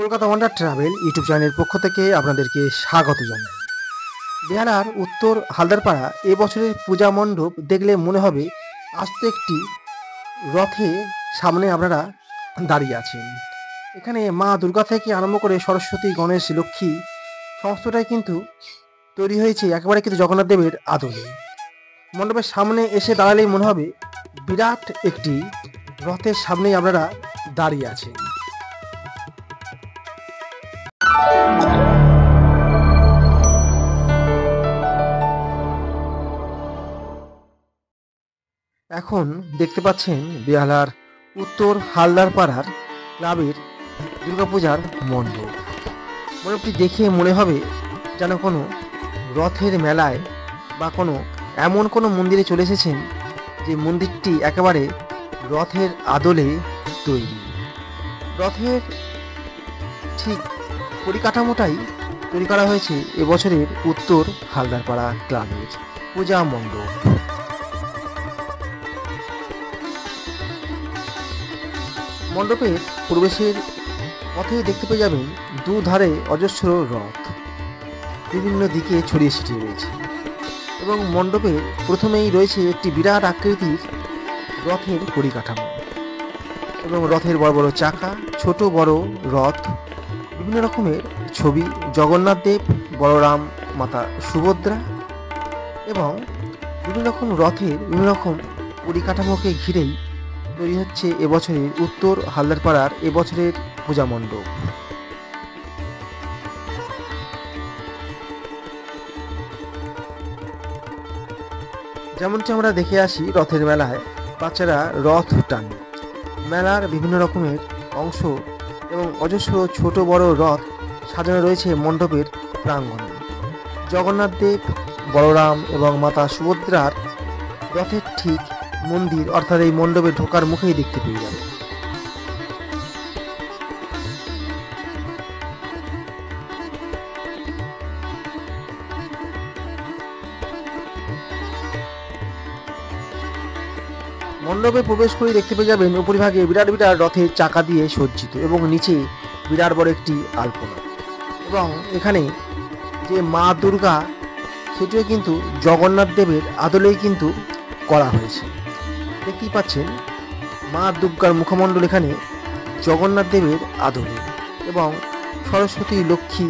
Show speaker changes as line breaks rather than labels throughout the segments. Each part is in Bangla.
কলকাতা ওয়ান্ডার ট্রাভেল ইউটিউব চ্যানেলের পক্ষ থেকে আপনাদেরকে স্বাগত জানাই। বেহালার উত্তর হালদারপাড়া এবছরের পূজা মণ্ডপ দেখলে মনে হবে আস্ত একটি রথে সামনে আপনারা দাঁড়িয়ে আছেন। এখানে মা দুর্গা থেকে আরম্ভ করে সরস্বতী, গণেশ, লক্ষ্মী সমস্তটাই কিন্তু তৈরি হয়েছে একেবারে কিন্তু জগন্নাথ দেবের আদলে। মণ্ডপের সামনে এসে দাঁড়ালেই মনে হবে বিরাট একটি রথের সামনেই আপনারা দাঁড়িয়ে আছেন। এখন দেখতে পাচ্ছেন বেহালার উত্তর হালদারপাড়ার ক্লাবের দুর্গাপূজার মণ্ডপ। মণ্ডপটি দেখে মনে হবে যেন কোনো রথের মেলায় বা এমন কোনো মন্দিরে চলে এসেছেন যে মন্দিরটি একেবারে রথের আদলে তৈরি। রথের ঠিক পরিকাঠামোটাই তৈরি করা হয়েছে এবছরের উত্তর হালদারপাড়া ক্লাবের পূজা মণ্ডপ। মণ্ডপের প্রবেশের পথে দেখতে পেয়ে যাবেন দুধারে অজস্র রথ বিভিন্ন দিকে ছড়িয়ে ছিটিয়ে রয়েছে এবং মণ্ডপের প্রথমেই রয়েছে একটি বিরাট আকৃতির রথের পরিকাঠামো এবং রথের বড় বড় চাকা, ছোট বড় রথ, বিভিন্ন রকমের ছবি, জগন্নাথ দেব, বলরাম, মাতা সুভদ্রা এবং বিভিন্ন রকম রথের বিভিন্ন রকম পরিকাঠামোকে ঘিরেই তৈরি হচ্ছে এবছরের উত্তর হালদারপাড়ার এবছরের পূজা মণ্ডপ। যেমনটি আমরা দেখে আসি রথের মেলায় বাচ্চারা রথ টানে। মেলার বিভিন্ন রকমের অংশ এবং অজস্র ছোট বড় রথ সাজানো রয়েছে মণ্ডপের প্রাঙ্গণে। জগন্নাথ দেব, বলরাম এবং মাতা সুভদ্রার রথের ঠিক মন্দির অর্থাৎ এই মণ্ডপে ঢোকার মুখেই দেখতে পেয়ে যাবে। মণ্ডপে প্রবেশ করে দেখতে পেয়ে যাবেন উপরিভাগে বিরাট বিরাট রথের চাকা দিয়ে সজ্জিত এবং নিচে বিরাট বড় একটি আলপনা এবং এখানে যে মা দুর্গা সেটিও কিন্তু জগন্নাথ দেবের আদলেই কিন্তু করা হয়েছে। দেখতেই পাচ্ছেন মা দুর্গার মুখমণ্ডল এখানে জগন্নাথ দেবের আদলে এবং সরস্বতী, লক্ষ্মী,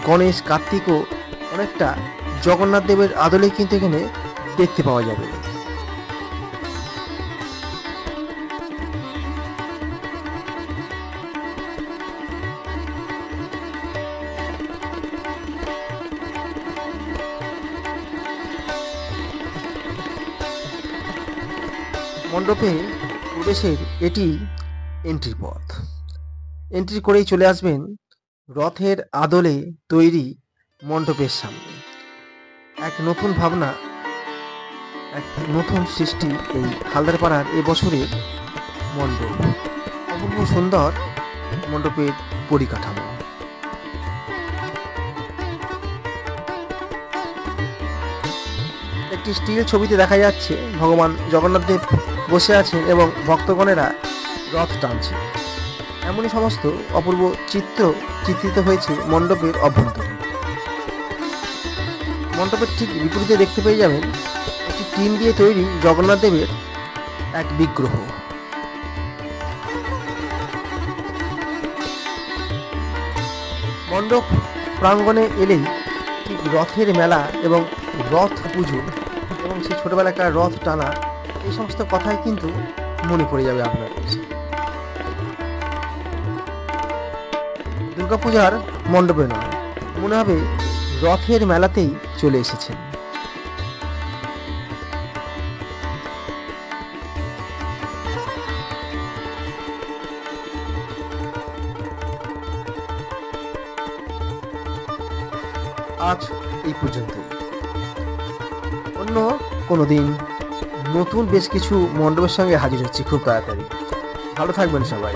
গণেশ, কার্তিকও অনেকটা জগন্নাথ দেবের আদলেই কিন্তু এখানে দেখতে পাওয়া যাবে। মণ্ডপে প্রবেশের এটি এন্ট্রি পথ। এন্ট্রি করেই চলে আসবেন রথের আদলে তৈরি মণ্ডপের সামনে। এক নতুন ভাবনা, এক নতুন সৃষ্টি এই হালদারপাড়ার এবছরের মণ্ডপ। অপূর্ব সুন্দর মণ্ডপের পরিকাঠামো। একটি স্টিল ছবিতে দেখা যাচ্ছে ভগবান জগন্নাথ দেব বসে আছেন এবং ভক্তগণেরা রথ টানছে। এমনই সমস্ত অপূর্ব চিত্র চিত্রিত হয়েছে মণ্ডপের অভ্যন্তরে। মণ্ডপের ঠিক বিপরীতে দেখতে পেয়ে যাবেন একটি টিন দিয়ে তৈরি জগন্নাথ দেবের এক বিগ্রহ। মণ্ডপ প্রাঙ্গণে এলেই ঠিক রথের মেলা এবং রথ পুজো এবং সেই ছোটবেলাকার রথ টানা এই সমস্ত কথাই কিন্তু মনে পড়ে যাবে আপনার। দুর্গাপূজার মণ্ডপে নয়, মনে হবে রথের মেলাতেই চলে এসেছেন। আজ এই পর্যন্তই। অন্য কোনো দিন নতুন বেশ কিছু মণ্ডপের সঙ্গে হাজির হচ্ছি খুব তাড়াতাড়ি। ভালো থাকবেন সবাই।